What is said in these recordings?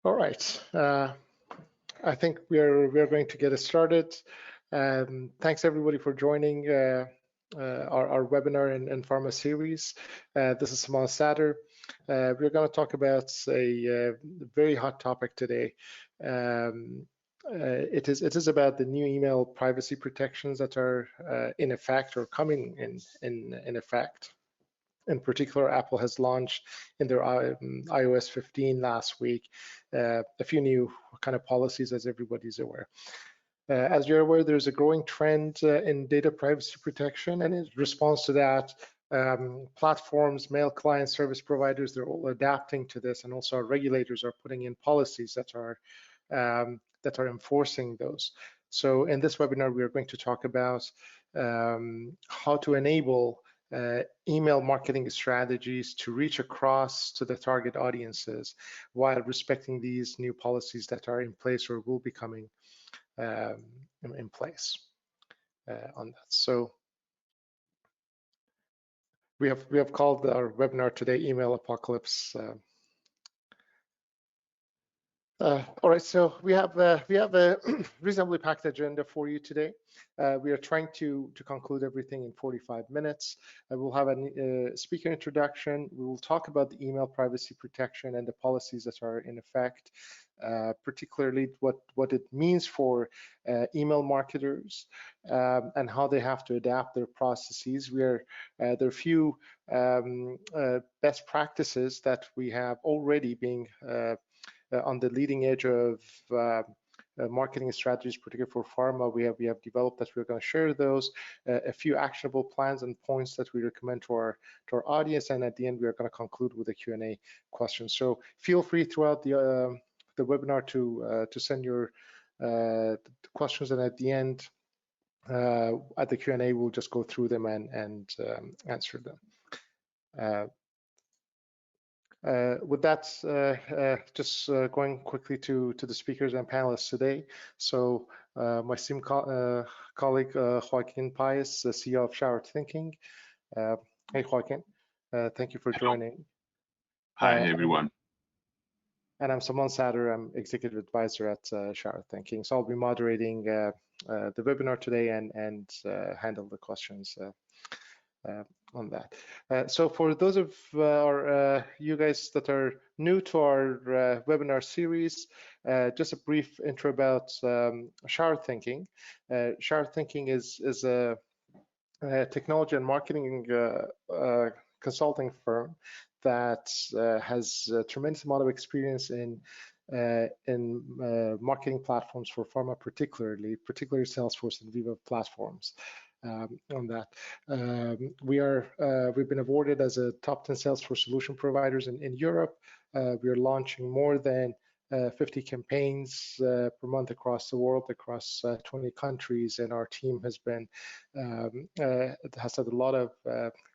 All right. I think we're going to get it started. Thanks everybody for joining our webinar in Pharma series. This is Saman Sadr. We're going to talk about a very hot topic today. It is about the new email privacy protections that are in effect or coming in effect. In particular, Apple has launched in their iOS 15 last week a few new kind of policies, as everybody's aware. As you're aware, there's a growing trend in data privacy protection, and in response to that, platforms, mail clients, service providers, they're all adapting to this, and also our regulators are putting in policies that are enforcing those. So in this webinar, we are going to talk about how to enable email marketing strategies to reach across to the target audiences while respecting these new policies that are in place or will be coming in place on that. So we have called our webinar today Email Apocalypse. All right, so we have a reasonably packed agenda for you today. We are trying to conclude everything in 45 minutes. We'll have a speaker introduction. We will talk about the email privacy protection and the policies that are in effect, particularly what it means for email marketers and how they have to adapt their processes. There are a few best practices that we have already being on the leading edge of marketing strategies, particularly for pharma. We have developed that. We're going to share those, a few actionable plans and points that we recommend to our audience, and at the end we are going to conclude with a Q&A question. So feel free throughout the webinar to send your questions, and at the end at the Q&A we'll just go through them and answer them. With that, just going quickly to the speakers and panelists today. So my esteemed colleague Joaquin Paez, the CEO of Showered Thinking. Hey Joaquin, thank you for joining. Hi everyone. And I'm Saman Sadr, I'm Executive Advisor at Showered Thinking. So I'll be moderating the webinar today and handle the questions on that. So for those of you guys that are new to our webinar series, just a brief intro about Showered Thinking. Showered Thinking is a technology and marketing consulting firm that has a tremendous amount of experience in marketing platforms for pharma, particularly Salesforce and Viva platforms. On that, we've been awarded as a top 10 Salesforce solution providers in Europe. We are launching more than 50 campaigns per month across the world, across 20 countries, and our team has had a lot of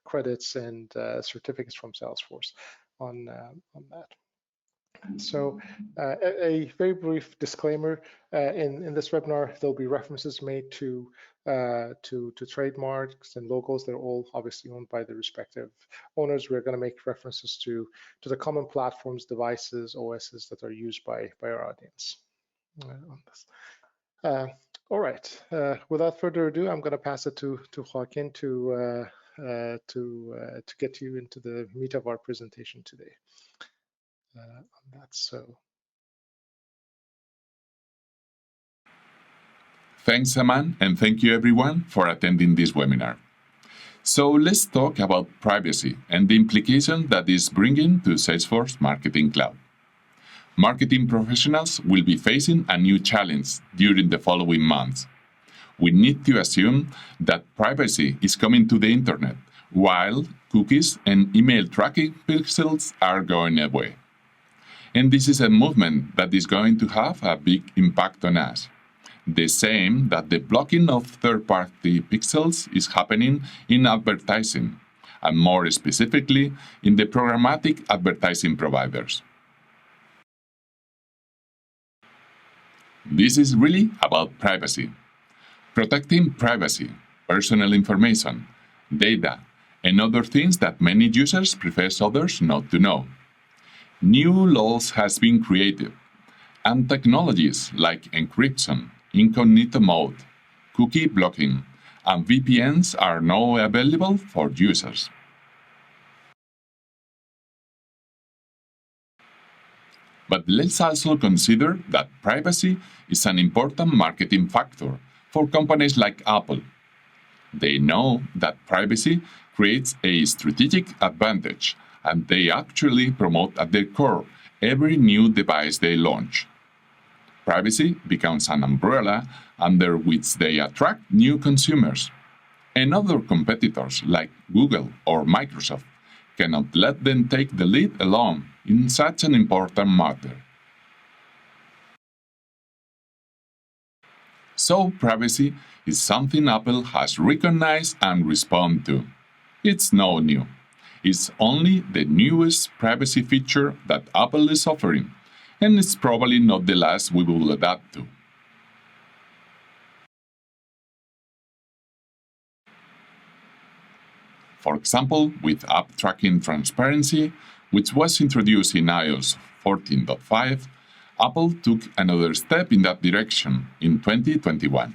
credits and certificates from Salesforce on that. So a very brief disclaimer, in this webinar there'll be references made to trademarks and logos. They're all obviously owned by the respective owners. We're going to make references to the common platforms, devices, OSs that are used by our audience on this. All right, without further ado, I'm going to pass it to Joaquin to get you into the meat of our presentation today. On that. So thanks, Saman, and thank you everyone for attending this webinar. So let's talk about privacy and the implication that is bringing to Salesforce Marketing Cloud. Marketing professionals will be facing a new challenge during the following months. We need to assume that privacy is coming to the internet, while cookies and email tracking pixels are going away. And this is a movement that is going to have a big impact on us. The same that the blocking of third-party pixels is happening in advertising, and more specifically in the programmatic advertising providers. This is really about privacy. Protecting privacy, personal information, data, and other things that many users prefer others not to know. New laws has been created, And technologies like encryption, incognito mode, cookie blocking, and VPNs are now available for users. But let's also consider that privacy is an important marketing factor for companies like Apple. They know that privacy creates a strategic advantage, and they actually promote at their core every new device they launch. Privacy becomes an umbrella under which they attract new consumers. And other competitors like Google or Microsoft cannot let them take the lead alone in such an important matter. So, privacy is something Apple has recognized and responded to. It's no new. It's only the newest privacy feature that Apple is offering, and it's probably not the last we will adapt to. For example, with App Tracking Transparency, which was introduced in iOS 14.5, Apple took another step in that direction in 2021.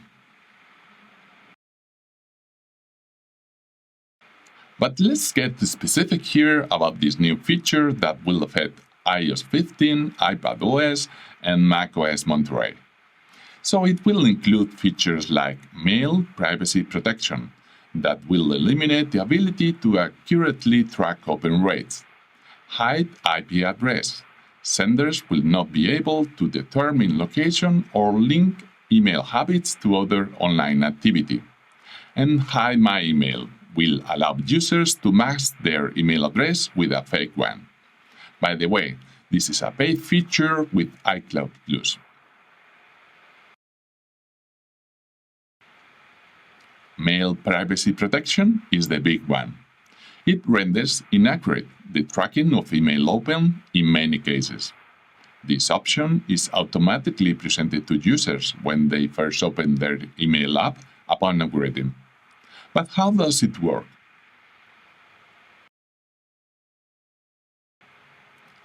But let's get specific here about this new feature that will affect iOS 15, iPadOS, and macOS Monterey. So it will include features like mail privacy protection that will eliminate the ability to accurately track open rates, hide IP address. Senders will not be able to determine location or link email habits to other online activity. And Hide My Email will allow users to mask their email address with a fake one. By the way, this is a paid feature with iCloud Plus. Mail privacy protection is the big one. It renders inaccurate the tracking of email open in many cases. This option is automatically presented to users when they first open their email app upon upgrading. But how does it work?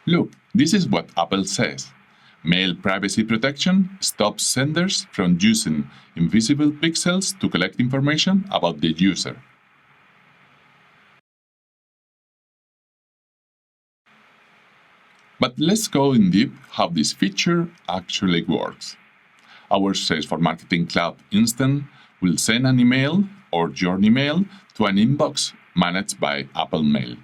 Look, this is what Apple says. Mail privacy protection stops senders from using invisible pixels to collect information about the user. But let's go in deep how this feature actually works. Our Salesforce Marketing Cloud instance will send an email or your email to an inbox managed by Apple Mail.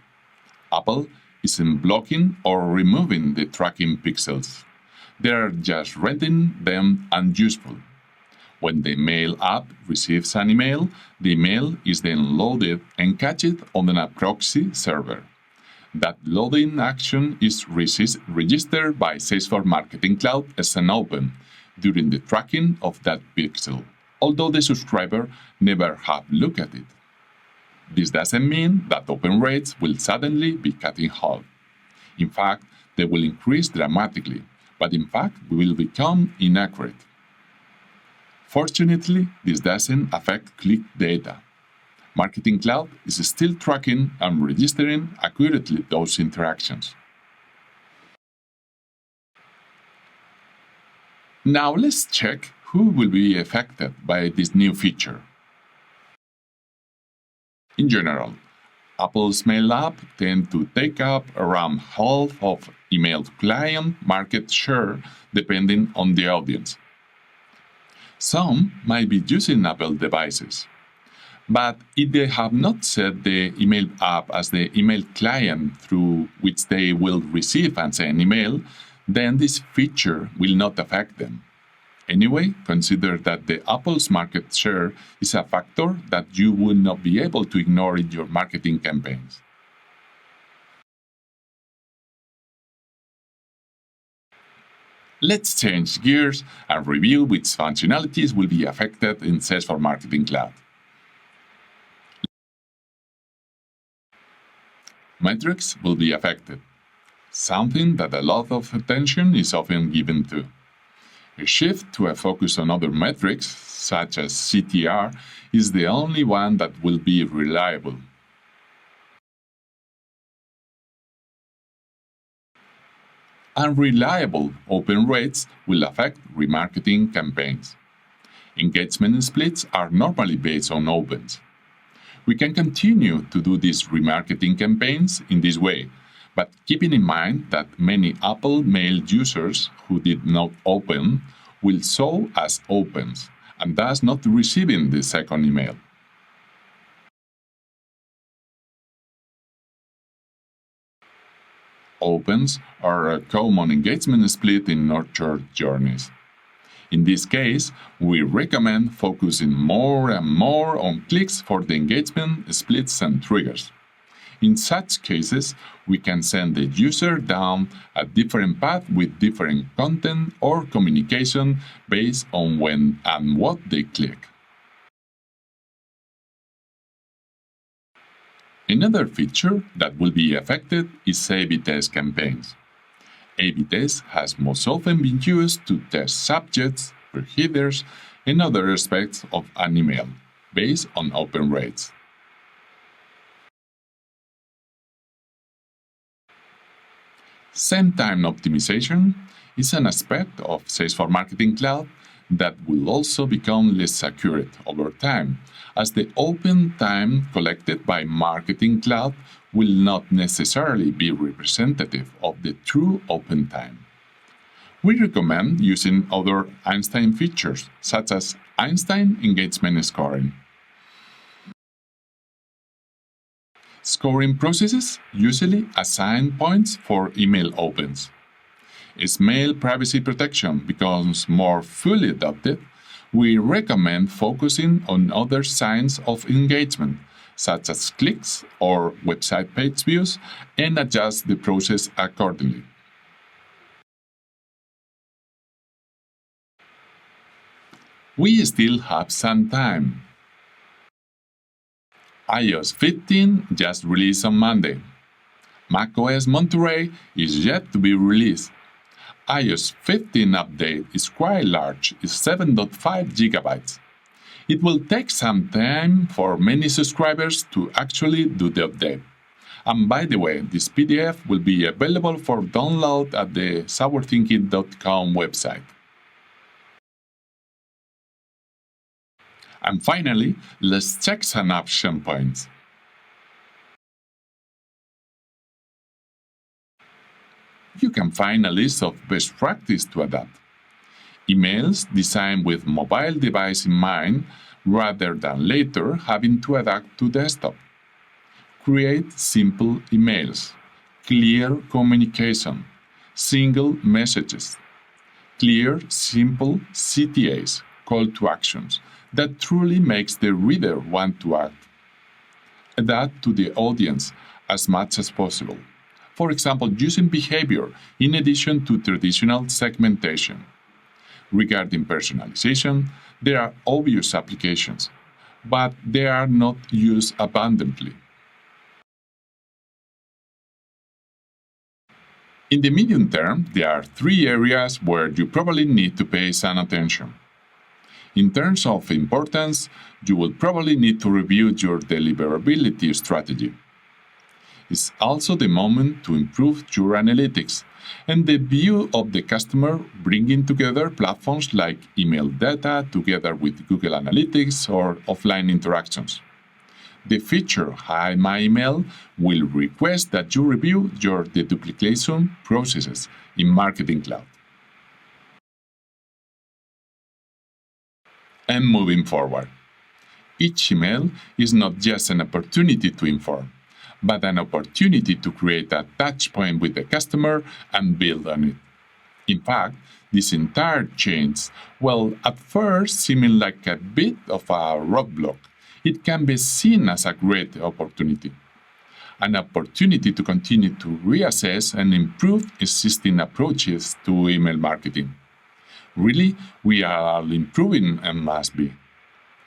Apple isn't blocking or removing the tracking pixels. They are just rendering them unuseful. When the Mail app receives an email, the email is then loaded and cached on a proxy server. That loading action is registered by Salesforce Marketing Cloud as an open during the tracking of that pixel, although the subscriber never have looked at it. This doesn't mean that open rates will suddenly be cut in half. In fact, they will increase dramatically, but in fact will become inaccurate. Fortunately, this doesn't affect click data. Marketing Cloud is still tracking and registering accurately those interactions. Now let's check who will be affected by this new feature. In general, Apple's Mail app tends to take up around half of email client market share depending on the audience. Some might be using Apple devices, but if they have not set the email app as the email client through which they will receive and send email, then this feature will not affect them. Anyway, consider that the Apple's market share is a factor that you will not be able to ignore in your marketing campaigns. Let's change gears and review which functionalities will be affected in Salesforce Marketing Cloud. Metrics will be affected, something that a lot of attention is often given to. A shift to a focus on other metrics, such as CTR, is the only one that will be reliable. Unreliable open rates will affect remarketing campaigns. Engagement splits are normally based on opens. We can continue to do these remarketing campaigns in this way, but keeping in mind that many Apple Mail users who did not open will show as opens, and thus not receiving the second email. Opens are a common engagement split in nurture journeys. In this case, we recommend focusing more and more on clicks for the engagement splits and triggers. In such cases, we can send the user down a different path with different content or communication based on when and what they click. Another feature that will be affected is A/B test campaigns. A/B test has most often been used to test subjects, headers, and other aspects of an email based on open rates. Same-time optimization is an aspect of Salesforce Marketing Cloud that will also become less accurate over time, as the open time collected by Marketing Cloud will not necessarily be representative of the true open time. We recommend using other Einstein features, such as Einstein engagement scoring. Scoring processes usually assign points for email opens. As mail privacy protection becomes more fully adopted, we recommend focusing on other signs of engagement, such as clicks or website page views, and adjust the process accordingly. We still have some time. iOS 15 just released on Monday. macOS Monterey is yet to be released. iOS 15 update is quite large, it's 7.5 gigabytes. It will take some time for many subscribers to actually do the update. And by the way, this PDF will be available for download at the sourthinking.com website. And finally, let's check some action points. You can find a list of best practice to adapt. Emails designed with mobile device in mind rather than later having to adapt to desktop. Create simple emails, clear communication, single messages, clear, simple CTAs, call to actions, that truly makes the reader want to act. Adapt to the audience as much as possible. For example, using behavior in addition to traditional segmentation. Regarding personalization, there are obvious applications, but they are not used abundantly. In the medium term, there are 3 areas where you probably need to pay some attention. In terms of importance, you will probably need to review your deliverability strategy. It's also the moment to improve your analytics and the view of the customer, bringing together platforms like email data together with Google Analytics or offline interactions. The feature Hi My Email will request that you review your deduplication processes in Marketing Cloud. And moving forward, each email is not just an opportunity to inform, but an opportunity to create a touch point with the customer and build on it. In fact, this entire change, well, at first seeming like a bit of a roadblock, it can be seen as a great opportunity. An opportunity to continue to reassess and improve existing approaches to email marketing. Really, we are improving and must be.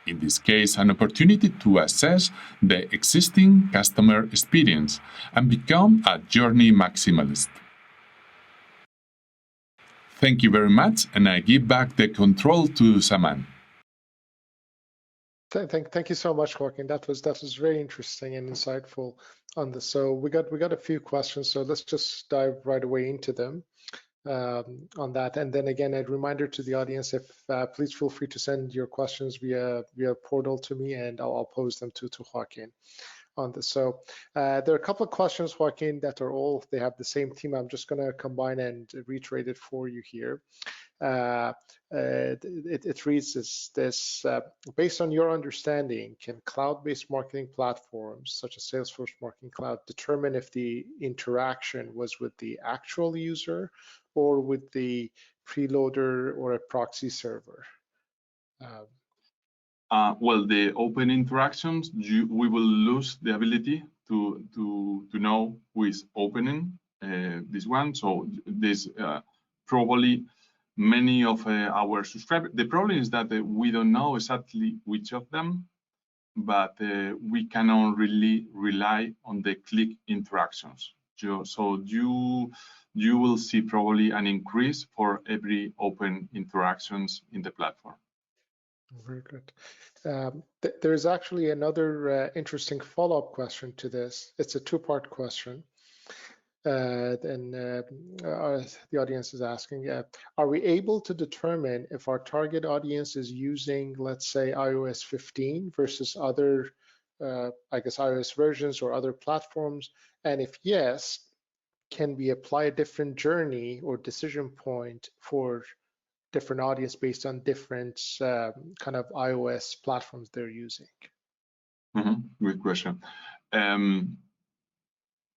In this case, an opportunity to assess the existing customer experience and become a journey maximalist. Thank you very much, and I give back the control to Saman. Thank you so much, Joaquin. That was very interesting and insightful on this. So we got a few questions. So let's just dive right away into them on that. And then again, a reminder to the audience: if please feel free to send your questions via portal to me, and I'll pose them to Joaquin on this. So there are a couple of questions, Joaquin, that are all they have the same theme. I'm just going to combine and reiterate it for you here. It reads this based on your understanding, can cloud-based marketing platforms such as Salesforce Marketing Cloud determine if the interaction was with the actual user or with the preloader or a proxy server? Well, the open interactions, we will lose the ability to know who is opening this one. So this probably many of our subscribers. The problem is that we don't know exactly which of them, but we cannot really rely on the click interactions. So you will see probably an increase for every open interactions in the platform. Very good. There's actually another interesting follow-up question to this. It's a two-part question. And the audience is asking, are we able to determine if our target audience is using, let's say, iOS 15 versus other, I guess, iOS versions or other platforms? And if yes, can we apply a different journey or decision point for different audience based on different kind of iOS platforms they're using? Good question.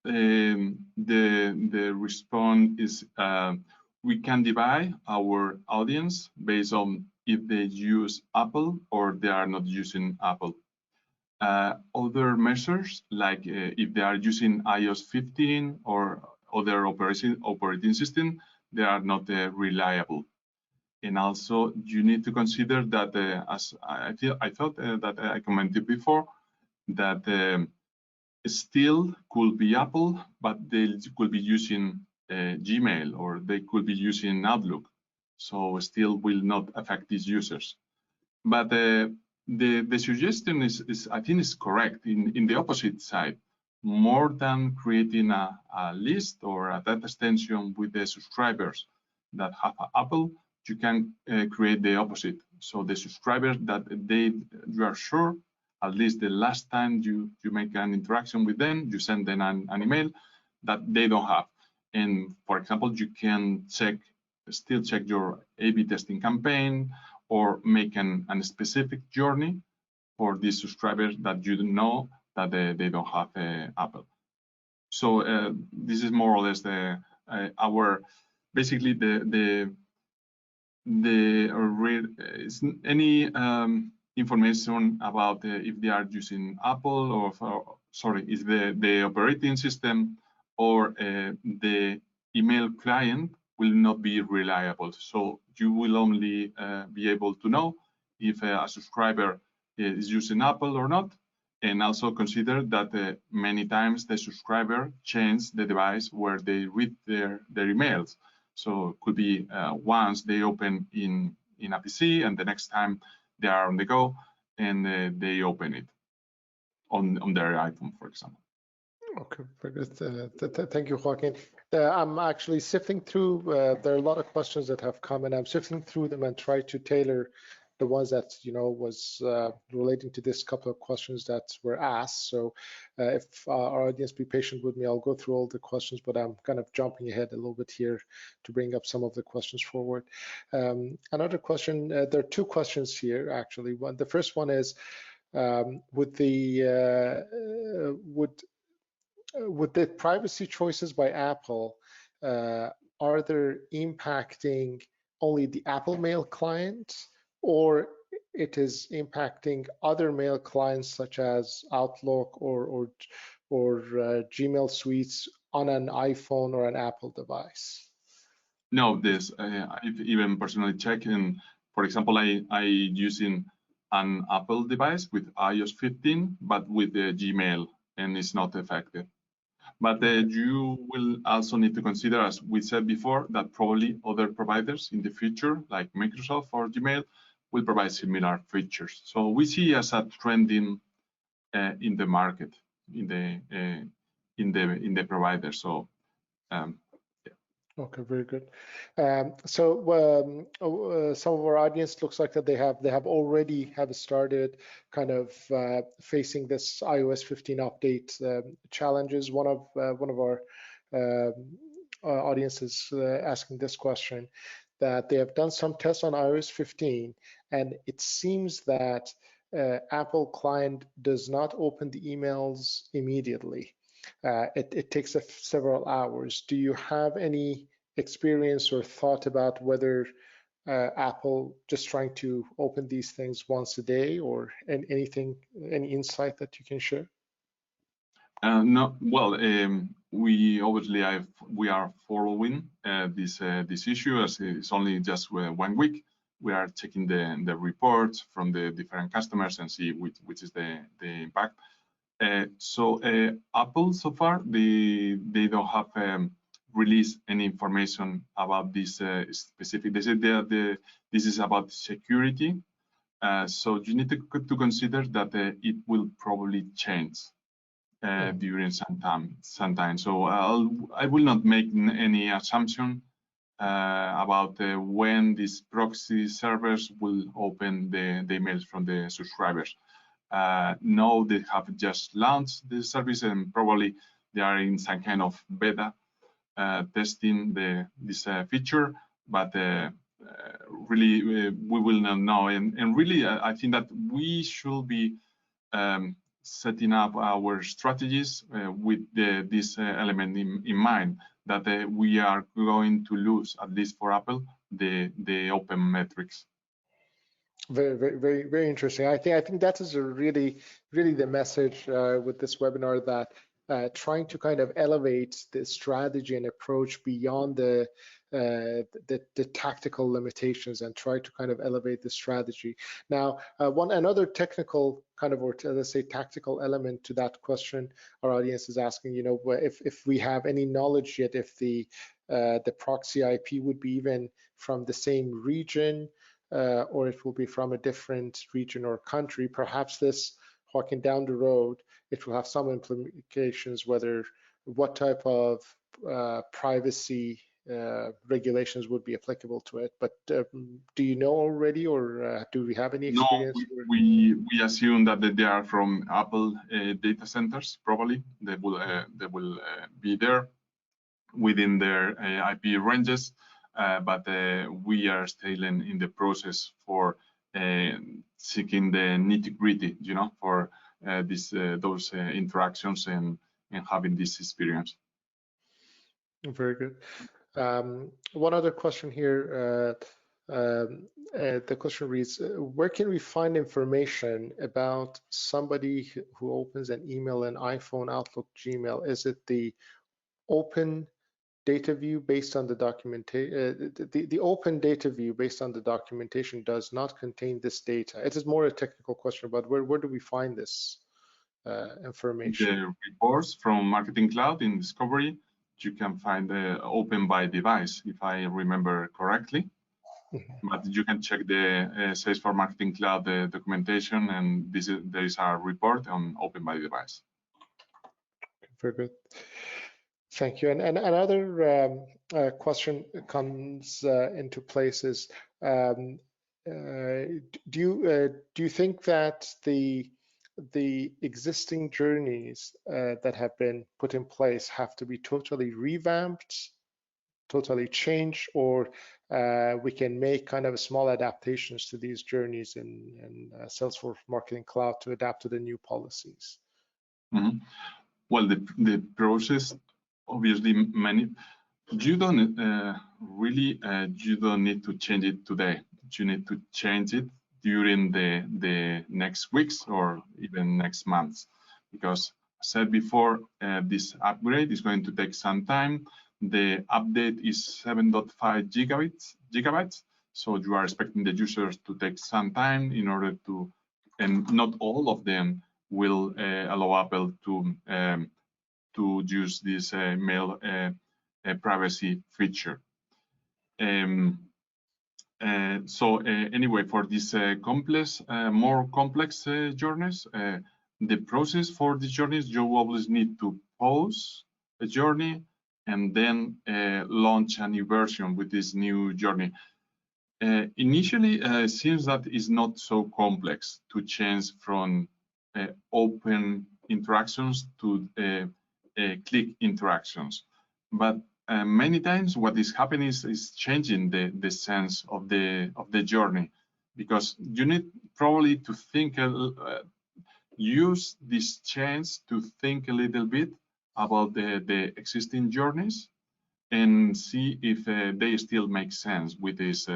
The response is we can divide our audience based on if they use Apple or they are not using Apple. Other measures, like if they are using iOS 15 or other operating system, they are not reliable. And also, you need to consider that, as I thought that I commented before, that still could be Apple, but they could be using Gmail or they could be using Outlook. So still will not affect these users. But the suggestion is I think is correct in the opposite side. More than creating a list or a data extension with the subscribers that have Apple, you can create the opposite. So the subscribers that you are sure, at least the last time you make an interaction with them, you send them an email that they don't have. And for example, you can still check your A/B testing campaign or make a specific journey for these subscribers that you know that they don't have Apple. So this is more or less our basically any information about if they are using Apple or sorry, is the operating system or the email client will not be reliable. So you will only be able to know if a subscriber is using Apple or not. And also consider that many times the subscriber changes the device where they read their emails. So it could be once they open in a PC and the next time they are on the go and they open it on their iPhone, for example. Okay, very good. Thank you, Joaquin. I'm actually sifting through, there are a lot of questions that have come and I'm sifting through them and try to tailor the ones that, was relating to this couple of questions that were asked. So if our audience be patient with me, I'll go through all the questions, but I'm kind of jumping ahead a little bit here to bring up some of the questions forward. Another question, there are two questions here, actually. The first one is, would the privacy choices by Apple, are they impacting only the Apple Mail client, or it is impacting other mail clients such as Outlook or Gmail suites on an iPhone or an Apple device? No, this I've even personally checked, and for example, I using an Apple device with iOS 15, but with the Gmail, and it's not affected. But you will also need to consider, as we said before, that probably other providers in the future, like Microsoft or Gmail, will provide similar features. So we see as a trending in the market, in the provider. So Okay, very good. Some of our audience looks like that they have already started kind of facing this iOS 15 update challenges. One of our audiences asking this question, that they have done some tests on iOS 15, and it seems that Apple client does not open the emails immediately. It takes several hours. Do you have any experience or thought about whether Apple just trying to open these things once a day, or any insight that you can share? no, well, we obviously we are following this issue, as it's only just 1 week. We are checking the reports from the different customers and see which is the impact. Apple so far they don't have released any information about this specific. They said this is about security. So you need to consider that it will probably change during some time. So I will not make any assumption about when these proxy servers will open the emails from the subscribers. No, they have just launched the service, and probably they are in some kind of beta testing this feature, but really we will not know. And really, I think that we should be setting up our strategies with this element in mind, that we are going to lose, at least for Apple, the open metrics. Very interesting. I think that is a really the message with this webinar, that trying to kind of elevate the strategy and approach beyond the tactical limitations, and try to kind of elevate the strategy. Now, another technical kind of, or let's say tactical element to that question, our audience is asking, you know, if we have any knowledge yet, if the proxy IP would be even from the same region, or it will be from a different region or country. Perhaps this, walking down the road, it will have some implications, what type of privacy regulations would be applicable to it. But do you know already, or do we have any experience? No, we assume that they are from Apple data centers. Probably they will be there within their IP ranges. But we are still in the process for seeking the nitty-gritty, you know, for those interactions and having this experience. Very good. One other question here. The question reads, where can we find information about somebody who opens an email in iPhone, Outlook, Gmail? Is it the open data view based on the documentation? The open data view based on the documentation does not contain this data. It is more a technical question, but where do we find this information? The reports from Marketing Cloud in Discovery, you can find open by device, if I remember correctly. But you can check the Salesforce Marketing Cloud documentation, and there is a report on open by device. Very good. Thank you. And another question comes into place is, do you think that the existing journeys that have been put in place have to be totally revamped, totally changed, or we can make kind of small adaptations to these journeys in Salesforce Marketing Cloud to adapt to the new policies? Mm-hmm. Well, the process, obviously, you don't really you don't need to change it today. You need to change it during the next weeks or even next months, because I said before, this upgrade is going to take some time. The update is 7.5 gigabytes, so you are expecting the users to take some time in order to, and not all of them will allow Apple to use this mail privacy feature. Anyway, for these more complex journeys, the process for these journeys, you always need to pause a journey and then launch a new version with this new journey. Initially, it seems that it's not so complex to change from open interactions to click interactions. But many times what is happening is changing the sense of the journey, because you need probably to think, use this chance to think a little bit about the existing journeys and see if they still make sense with this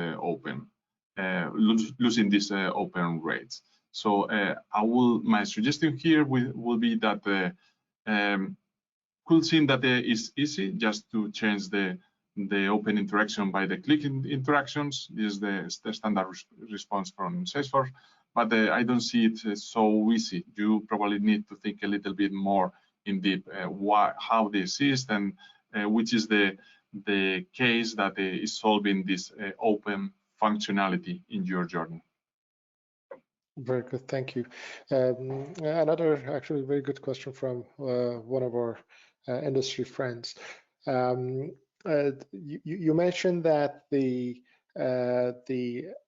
losing these open rates. So my suggestion here will be that could seem that it's easy just to change the open interaction by the click interactions. This is the standard response from Salesforce, but I don't see it so easy. You probably need to think a little bit more in deep how this is and which is the case that is solving this open functionality in your journey. Very good, thank you. Another actually very good question from one of our industry friends. You mentioned that the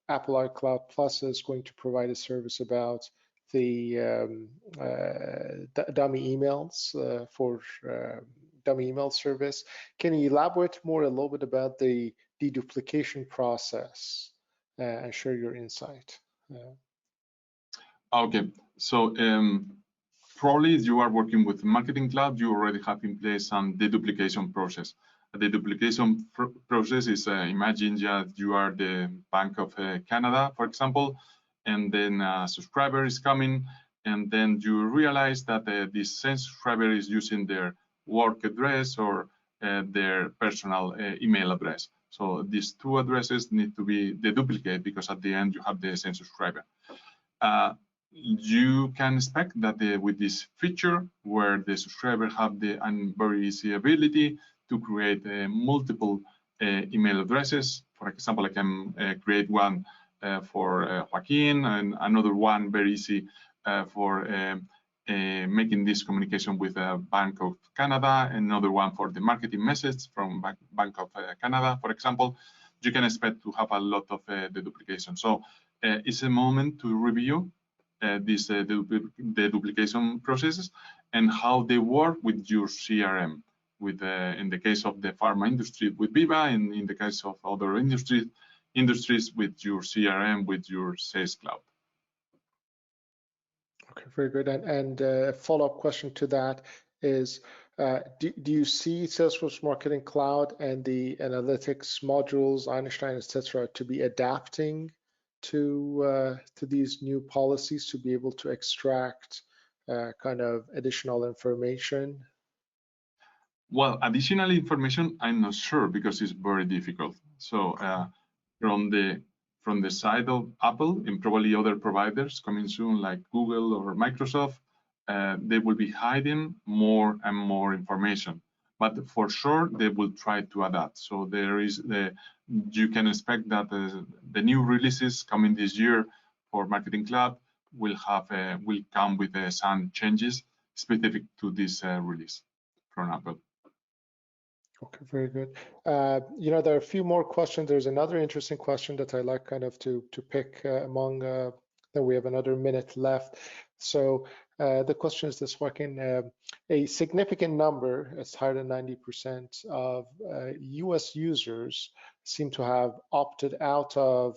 Apple iCloud Plus is going to provide a service about the dummy emails for dummy email service. Can you elaborate more a little bit about the deduplication process and share your insight? Okay, so probably if you are working with Marketing Cloud, you already have in place some deduplication process. The deduplication process is, imagine that you are the Bank of Canada, for example, and then a subscriber is coming, and then you realize that this same subscriber is using their work address or their personal email address. So these two addresses need to be deduplicated because at the end you have the same subscriber. You can expect that with this feature where the subscriber have the very easy ability to create multiple email addresses. For example, I can create one for Joaquin and another one very easy for making this communication with Bank of Canada, another one for the marketing message from Bank of Canada, for example. You can expect to have a lot of deduplication. So it's a moment to review these deduplication processes and how they work with your CRM. With in the case of the pharma industry with Viva, and in the case of other industries with your CRM, with your Sales Cloud. Okay, very good. And a follow-up question to that is, do you see Salesforce Marketing Cloud and the analytics modules, Einstein, etc., to be adapting to these new policies to be able to extract kind of additional information? Well, additional information, I'm not sure because it's very difficult. So from the side of Apple and probably other providers coming soon like Google or Microsoft, they will be hiding more and more information. But for sure, they will try to adapt. So you can expect that the new releases coming this year for Marketing Cloud will come with some changes specific to this release from Apple. Okay, very good. There are a few more questions. There's another interesting question that I like kind of to pick among, that we have another minute left. So the question is this, Joaquin, a significant number, it's higher than 90% of US users seem to have opted out of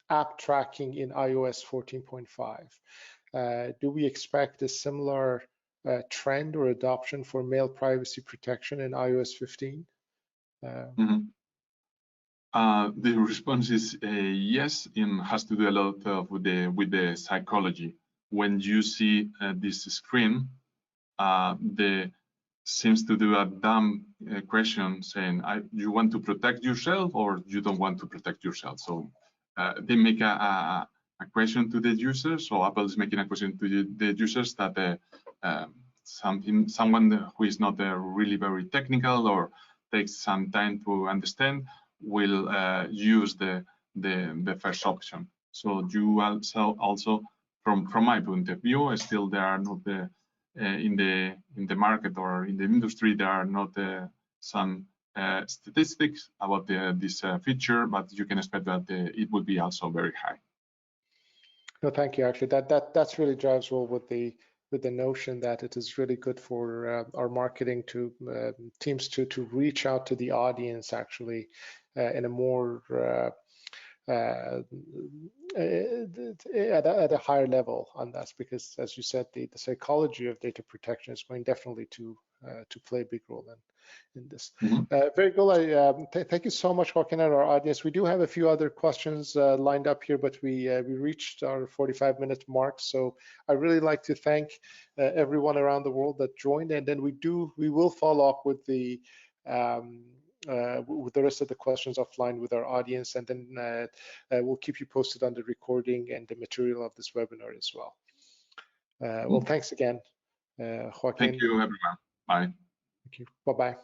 app tracking in iOS 14.5. Do we expect a similar trend or adoption for mail privacy protection in iOS 15? The response is yes, and has to do a lot with the psychology. When you see this screen, seems to do a dumb question saying, you want to protect yourself or you don't want to protect yourself? So they make a question to the users. So Apple is making a question to the users that someone who is not really very technical or takes some time to understand will use the first option. So you also from my point of view, still there are not in the market or in the industry, there are not some statistics about this feature, but you can expect that it will be also very high. No, thank you. Actually, that's really drives well with the notion that it is really good for our marketing teams to reach out to the audience actually in a more at a higher level on that, because as you said, the psychology of data protection is going definitely to play a big role in this. Very good. Thank you so much, Joaquin, and our audience. We do have a few other questions lined up here, but we reached our 45-minute mark. So I really like to thank everyone around the world that joined, and then we will follow up with the rest of the questions offline with our audience, and then we'll keep you posted on the recording and the material of this webinar as well. Well, thanks again, Joaquin. Thank you, everyone. Bye. Thank you. Bye-bye.